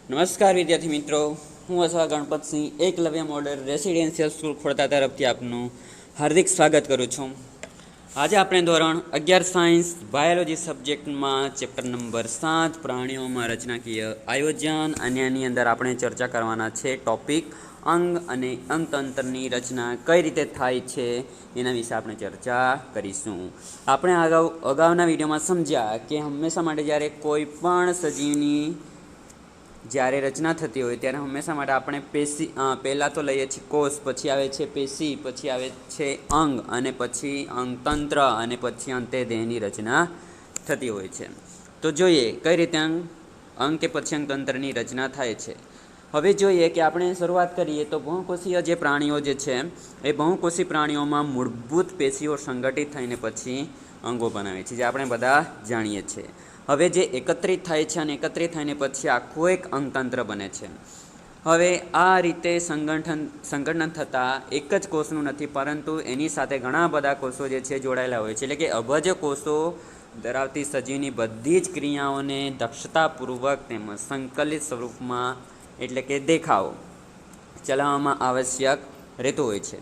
નમસ્કાર વિદ્યાર્થી મિત્રો, હું Asava Ganpatsinh Eklavya model residential school Khodta તરફથી આપનું હાર્દિક સ્વાગત કરું છું. આજે આપણે ધોરણ 11 સાયન્સ બાયોલોજી સબ્જેક્ટમાં ચેપ્ટર નંબર 7 પ્રાણીઓમાં રચનાકીય આયોજન અને આની અંદર આપણે ચર્ચા કરવાના છે ટોપિક અંગ અને અંગતંત્રની રચના કઈ રીતે થાય છે એના વિશે આપણે ચર્ચા કરીશું. આપણે અગાઉના વિડીયોમાં સમજ્યા કે હંમેશા માટે જ્યારે કોઈ પણ સજીવની જ્યારે રચના થતી હોય ત્યારે હંમેશા માટે આપણે પહેલાં તો લઈએ છીએ કોષ, પછી આવે છે પેશી, પછી આવે છે અંગ અને પછી અંગતંત્ર અને પછી અંતે દેહની રચના થતી હોય છે. તો જોઈએ કઈ રીતે અંગ કે પછી અંગતંત્રની રચના થાય છે. હવે જોઈએ કે આપણે શરૂઆત કરીએ તો બહુકોષીય જે પ્રાણીઓ જે છે એ બહુકોષી પ્રાણીઓમાં મૂળભૂત પેશીઓ સંગઠિત થઈને પછી અંગો બનાવે છે, જે આપણે બધા જાણીએ છીએ. હવે જે એકત્રિત થાય છે અને એકત્રિત થઈને પછી આખું એક અંગતંત્ર બને છે. હવે આ રીતે સંગઠન થતાં એક જ કોષનું નથી, પરંતુ એની સાથે ઘણા બધા કોષો જે છે જોડાયેલા હોય છે. એટલે કે અબજ કોષો ધરાવતી સજીવની બધી જ ક્રિયાઓને દક્ષતાપૂર્વક તેમજ સંકલિત સ્વરૂપમાં એટલે કે દેખાવ ચલાવવામાં આવશ્યક રહેતું હોય છે.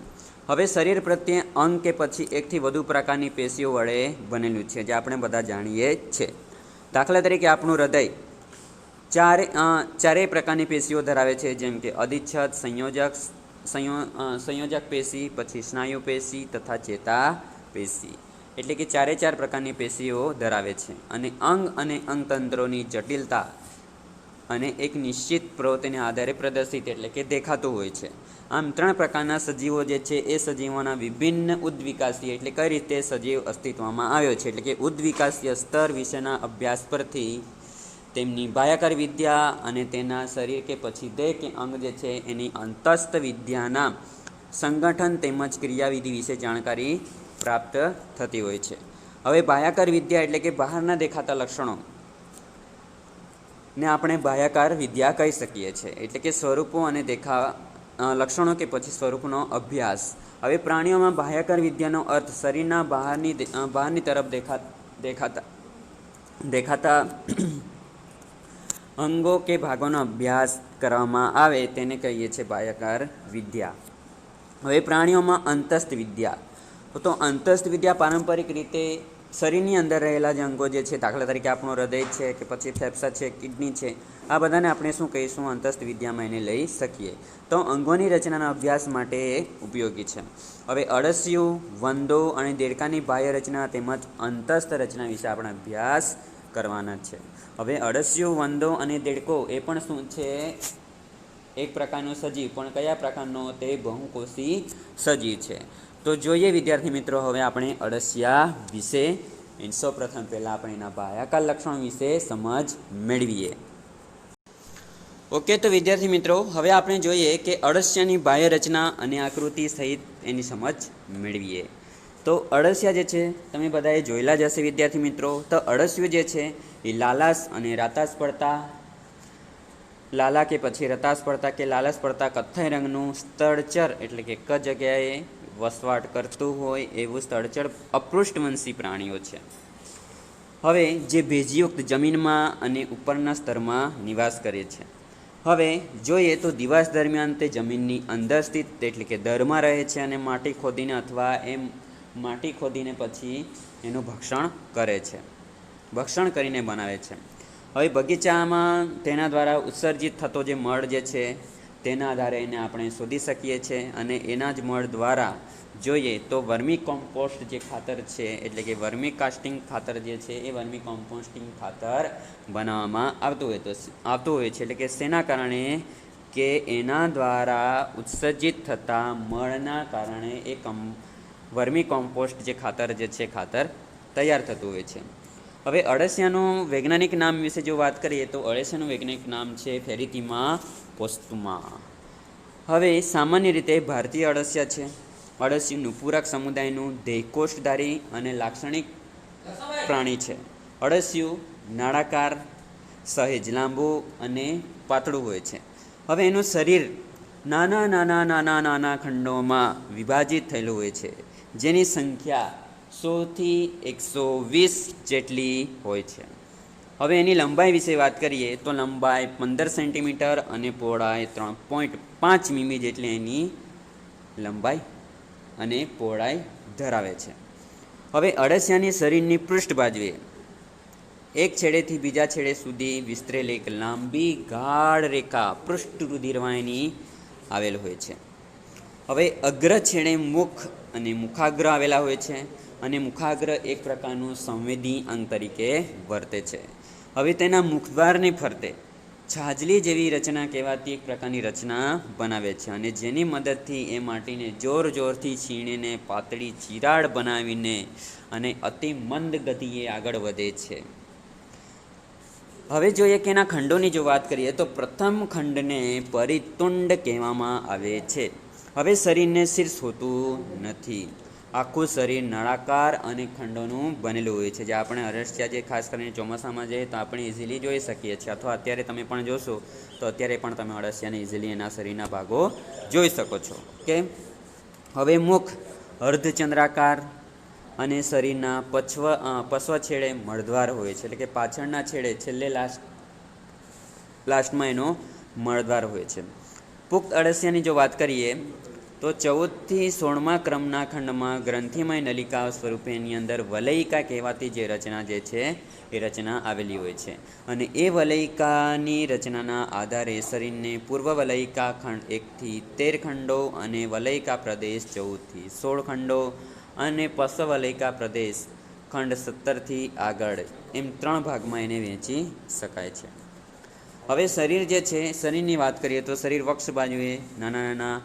હવે શરીર પ્રત્યે અંગ કે પછી એકથી વધુ પ્રકારની પેશીઓ વડે બનેલું છે, જે આપણે બધા જાણીએ છીએ. દાખલા તરીકે આપણું હૃદય ચારેય પ્રકારની પેશીઓ ધરાવે છે, જેમ કે અધિચ્છદ, સંયોજક પેશી, પછી સ્નાયુ પેશી તથા ચેતા પેશી. એટલે કે ચાર પ્રકારની પેશીઓ ધરાવે છે અને અંગ અને અંગતંત્રોની જટિલતા અને એક નિશ્ચિત પ્રવૃત્તિને આધારે પ્રદર્શિત એટલે કે દેખાતું હોય છે. આમ 3 પ્રકારના સજીવો જે છે એ સજીવોના વિભિન્ન ઉદ્વિકાસીય એટલે કઈ રીતે સજીવ અસ્તિત્વમાં આવ્યો છે એટલે કે ઉદ્વિકાસીય સ્તર વિશેના અભ્યાસ પરથી તેમની બાહ્યાકાર વિદ્યા અને તેના શરીર કે પછી દેહ કે અંગ જે છે એની અંતસ્થ વિદ્યાના સંગઠન તેમજ ક્રિયાવિધિ વિશે જાણકારી પ્રાપ્ત થતી હોય છે. હવે બાહ્યાકાર વિદ્યા એટલે કે બહારના દેખાતા લક્ષણો ને આપણે બાહ્યાકાર વિદ્યા કહી શકીએ છીએ. એટલે કે સ્વરૂપો અને લક્ષણો કે પછી સ્વરૂપનો અભ્યાસ. હવે પ્રાણીઓમાં બાહ્યાકાર વિદ્યાનો અર્થ શરીરના બહારની તરફ દેખાતા અંગો કે ભાગોનો અભ્યાસ કરવામાં આવે તેને કહીએ છીએ બાહ્યાકાર વિદ્યા. હવે પ્રાણીઓમાં અંતસ્થ વિદ્યા. તો અંતસ્થ વિદ્યા પારંપરિક રીતે શરીરની અંદર રહેલા જે અંગો જે છે, દાખલા તરીકે આપણું હૃદય છે કે પછી ફેફસા છે, કિડની છે, આ બધાને આપણે શું કહીશું? અંતસ્થ વિદ્યામાં એને લઈ શકીએ. તો અંગોની રચનાના અભ્યાસ માટે ઉપયોગી છે. હવે અળસિયું, વંદો અને દેડકાની બાહ્ય રચના તેમજ અંતસ્થ રચના વિશે આપણે અભ્યાસ કરવાના છે. હવે અળસિયું, વંદો અને દેડકો એ પણ શું છે? એક પ્રકારનો સજીવ, પણ કયા પ્રકારનો? તે બહુકોષી સજીવ છે. તો જોઈએ વિદ્યાર્થી મિત્રો, હવે આપણે અળસિયા વિશે સૌપ્રથમ પહેલાં આપણે એના બાહ્યાકાર લક્ષણો વિશે સમજ મેળવીએ. ઓકે, તો વિદ્યાર્થી મિત્રો, હવે આપણે જોઈએ કે અળસિયાની બાહ્ય રચના અને આકૃતિ સહિત એની સમજ મેળવીએ. તો અળસિયા જે છે તમે બધાએ જોયેલા જ હશે વિદ્યાર્થી મિત્રો. તો અળસિયું જે છે એ લાલાશ અને રાતાશ પડતા લાલા કે પછી રતાશ પડતા કે લાલાશ પડતા કથ્થાઈ રંગનું સ્થળચર એટલે કે એક જ જગ્યાએ વસવાટ કરતું હોય એવું સ્થળચર અપૃષ્ઠવંશી પ્રાણીઓ છે. હવે જે ભેજયુક્ત જમીનમાં અને ઉપરના સ્તરમાં નિવાસ કરે છે. હવે જોઈએ તો દિવસ દરમિયાન તે જમીનની અંદર સ્થિત એટલે કે દરમાં રહે છે અને માટી ખોદીને અથવા માટી ખોદીને પછી એનું ભક્ષણ કરે છે, ભક્ષણ કરીને બનાવે છે. હવે બગીચામાં તેના દ્વારા ઉત્સર્જિત થતો જે મળ જે છે તેના આધારે એને આપણે શોધી શકીએ છીએ અને એના જ મળ દ્વારા જોઈએ તો વર્મી કોમ્પોસ્ટ જે ખાતર છે એટલે કે વર્મી કાસ્ટિંગ ખાતર જે છે એ વર્મી કોમ્પોસ્ટિંગ ખાતર બનાવવામાં આવતું હોય છે. એટલે કે શેના કારણે? કે એના દ્વારા ઉત્સર્જિત થતા મળના કારણે એ વર્મી કોમ્પોસ્ટ જે ખાતર તૈયાર થતું હોય છે. હવે અળસિયાનું વૈજ્ઞાનિક નામ વિશે જો વાત કરીએ તો અળસિયાનું વૈજ્ઞાનિક નામ છે ફેરિથીમા પોસ્તુમા. હવે સામાન્ય રીતે ભારતીય અળસિયા છે. અળસિયું નુપુરક સમુદાયનું દેહકોષધારી અને લાક્ષણિક પ્રાણી છે. અળસિયું નાળાકાર, સહેજ લાંબુ અને પાતળું હોય છે. હવે એનું શરીર નાના ખંડોમાં વિભાજિત થયેલું હોય છે, જેની સંખ્યા 100 થી 120 જેટલી હોય છે. હવે એની લંબાઈ વિશે વાત કરીએ તો લંબાઈ 15 સેન્ટીમીટર અને પહોળાઈ 3.5 મીમી જેટલી એની લંબાઈ અને પહોળાઈ ધરાવે છે. હવે અળસિયાની શરીરની પૃષ્ઠબાજુએ એક છેડેથી બીજા છેડે સુધી વિસ્તરેલી એક લાંબી ગાઢ રેખા પૃષ્ઠ રુધિરવાહિની આવેલ હોય છે. હવે અગ્ર છેડે મુખ અને મુખાગ્ર આવેલા હોય છે અને મુખાગ્ર એક પ્રકારનું સંવેદી અંગ તરીકે વર્તે છે. હવે તેના મુખદ્વારની ફરતે છાજલી જેવી રચના કહેવાતી એક પ્રકારની રચના બનાવે છે અને જેની મદદથી એ માટીને જોર જોરથી છીણીને પાતળી ચિરાડ બનાવીને અને અતિ મંદ ગતિએ આગળ વધે છે. હવે જોઈએ કે એના ખંડોની જો વાત કરીએ તો પ્રથમ ખંડને પરિતુંડ કહેવામાં આવે છે. હવે શરીરને શીર્ષ હોતું નથી. આખું શરીર નળાકાર અને ખંડોનું બનેલું હોય છે. જે આપણે અળસિયા જે ખાસ કરીને ચોમાસામાં જઈએ તો આપણે ઇઝીલી જોઈ શકીએ છીએ, અથવા અત્યારે તમે પણ જોશો તો અત્યારે પણ તમે અળસિયાને ઇઝીલી એના શરીરના ભાગો જોઈ શકો છો. કે હવે મુખ અર્ધચંદ્રાકાર અને શરીરના પશ્વ છેડે મળદ્વાર હોય છે, એટલે કે પાછળના છેડે છેલ્લે લાસ્ટમાં એનો મળદ્વાર હોય છે. પુખ્ત અળસિયાની જો વાત કરીએ તો 14થી 16મા ક્રમના ખંડમાં ગ્રંથિમય નલિકાઓ સ્વરૂપે એની અંદર વલયિકા કહેવાતી જે રચના જે છે એ રચના આવેલી હોય છે અને એ વલયિકાની રચનાના આધારે શરીરને પૂર્વ વલયિકા ખંડ 1થી 13 ખંડો અને વલયિકા પ્રદેશ 14થી 16 ખંડો અને પશ્વ વલયિકા પ્રદેશ ખંડ 17થી આગળ એમ 3 ભાગમાં એને વહેંચી શકાય છે. હવે શરીર જે છે, શરીરની વાત કરીએ તો શરીર વક્ષ બાજુએ નાના નાના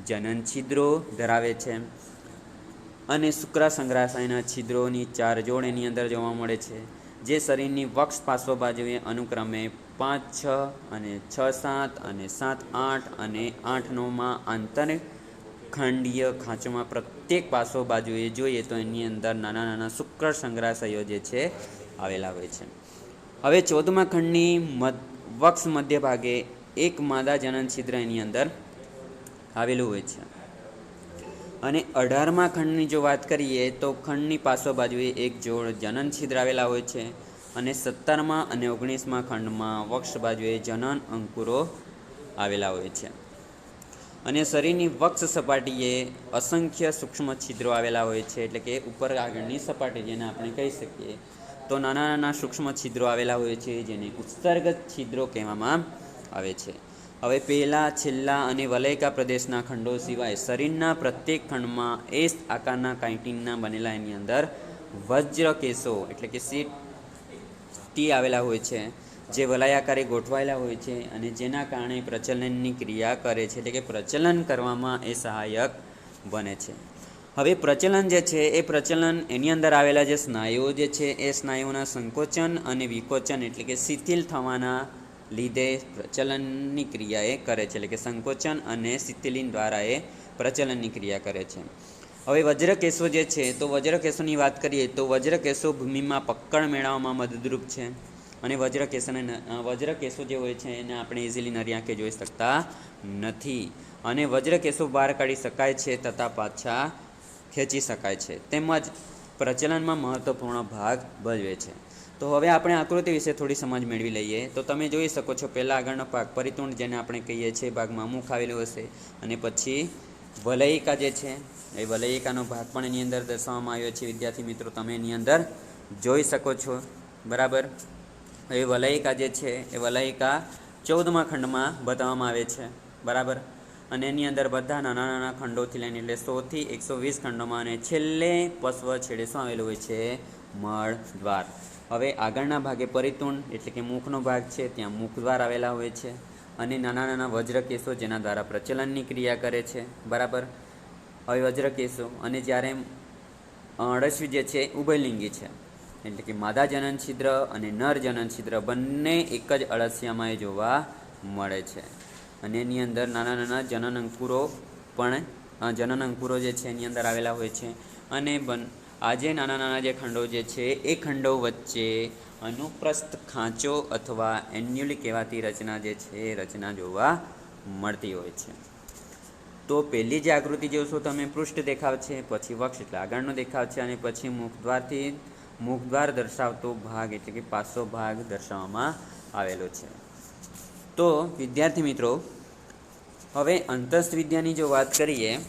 જનન છિદ્રો ધરાવે છે અને શુક્રાસંગ્રાશયના છિદ્રોની 4 જોડ એની અંદર જોવા મળે છે, જે શરીરની વક્ષ પાર્શ્વ બાજુએ અનુક્રમે 5, 6 અને 6, 7 અને 7, 8 અને 8, 9માં આંતરખંડીય ખાંચોમાં પ્રત્યેક પાર્શ્વ બાજુએ જોઈએ તો એની અંદર નાના નાના શુક્ર સંગ્રાશયો જે છે આવેલા હોય છે. હવે 14મા ખંડની વક્ષ મધ્ય ભાગે એક માદા જનન છિદ્ર એની અંદર આવેલું હોય છે અને 18મા ખંડની જો વાત કરીએ તો ખંડની પાર્શ્વ બાજુએ એક જોડ જનન છિદ્ર આવેલા હોય છે અને 17મા અને 19મા ખંડમાં વક્ષ બાજુએ જનન અંકુરો આવેલા હોય છે અને શરીરની વક્ષ સપાટીએ અસંખ્ય સૂક્ષ્મ છિદ્રો આવેલા હોય છે, એટલે કે ઉપર આગળની સપાટી જેને આપણે કહી શકીએ તો નાના નાના સૂક્ષ્મ છિદ્રો આવેલા હોય છે, જેને ઉત્સર્ગત છિદ્રો કહેવામાં આવે છે. હવે પહેલા, છેલ્લા અને વલયિકા પ્રદેશના ખંડો સિવાય શરીરના પ્રત્યેક ખંડમાં એસ આકારના કાઇટિનના બનેલા એની અંદર વજ્રકેશો એટલે કે ટી આવેલા હોય છે, જે વલયાકારે ગોઠવાયેલા હોય છે અને જેના કારણે પ્રચલનની ક્રિયા કરે છે, એટલે કે પ્રચલન કરવામાં એ સહાયક બને છે. હવે પ્રચલન જે છે એ પ્રચલન એની અંદર આવેલા જે સ્નાયુઓ જે છે એ સ્નાયુઓના સંકોચન અને વિકોચન એટલે કે શિથિલ થવાના લીધે પ્રચલનની ક્રિયા એ કરે છે, એટલે કે સંકોચન અને શિથિલીન દ્વારા એ પ્રચલનની ક્રિયા કરે છે. હવે વજ્રકેશો જે છે તો વજ્રકેશોની વાત કરીએ તો વજ્રકેશો ભૂમિમાં પકડ મેળવવામાં મદદરૂપ છે અને વજ્રકેશો જે હોય છે એને આપણે ઇઝીલી નરી આંખે જોઈ શકતા નથી અને વજ્રકેશો બહાર કાઢી શકાય છે તથા પાછા ખેંચી શકાય છે, તેમજ પ્રચલનમાં મહત્વપૂર્ણ ભાગ ભજવે છે. તો હવે આપણે આકૃતિ વિશે થોડી સમજ મેળવી લઈએ. તો તમે જોઈ શકો છો પહેલાં આગળનો ભાગ પરિતુંડ જેને આપણે કહીએ છીએ, ભાગમાં મુખ આવેલું હશે અને પછી વલયિકા જે છે એ વલયિકાનો ભાગ પણ એની અંદર દર્શાવવામાં આવ્યો છે. વિદ્યાર્થી મિત્રો તમે એની અંદર જોઈ શકો છો, બરાબર. એ વલયિકા જે છે એ વલયિકા 14મા ખંડમાં બતાવવામાં આવે છે, બરાબર. અને એની અંદર બધા નાના નાના ખંડોથી લઈને એટલે 100 થી 120 ખંડોમાં અને છેલ્લે પશ્વ છેડે શું આવેલું હોય છે? મળદ્વાર. હવે આગળના ભાગે પરિતુંડ એટલે કે મુખનો ભાગ છે, ત્યાં મુખદ્વાર આવેલા હોય છે અને નાના નાના વજ્રકેશો જેના દ્વારા પ્રચલનની ક્રિયા કરે છે, બરાબર. હવે વજ્રકેશો અને જ્યારે અળસિયું જે છે ઉભયલિંગી છે, એટલે કે માદા જનન છિદ્ર અને નર જનન છિદ્ર બંને એક જ અળસિયામાં જોવા મળે છે અને એની અંદર નાના નાના જનન અંકુરો જે છે એની અંદર આવેલા હોય છે અને આ જે નાના નાના જે ખંડો જે છે એ ખંડો વચ્ચે અનુપ્રસ્થ ખાંચો અથવા એન્યુલી કહેવાતી રચના જે છે એ રચના જોવા મળતી હોય છે. તો પહેલી જે આકૃતિ જોશો તમે પૃષ્ઠ દેખાવ છે, પછી વક્ષ એટલે આગળનો દેખાવ છે અને પછી મુખદ્વારથી મુખદ્વાર દર્શાવતો ભાગ એટલે કે પાસો ભાગ દર્શાવવામાં આવેલો છે. તો વિદ્યાર્થી મિત્રો, હવે અંતસ્થ વિદ્યાની જો વાત કરીએ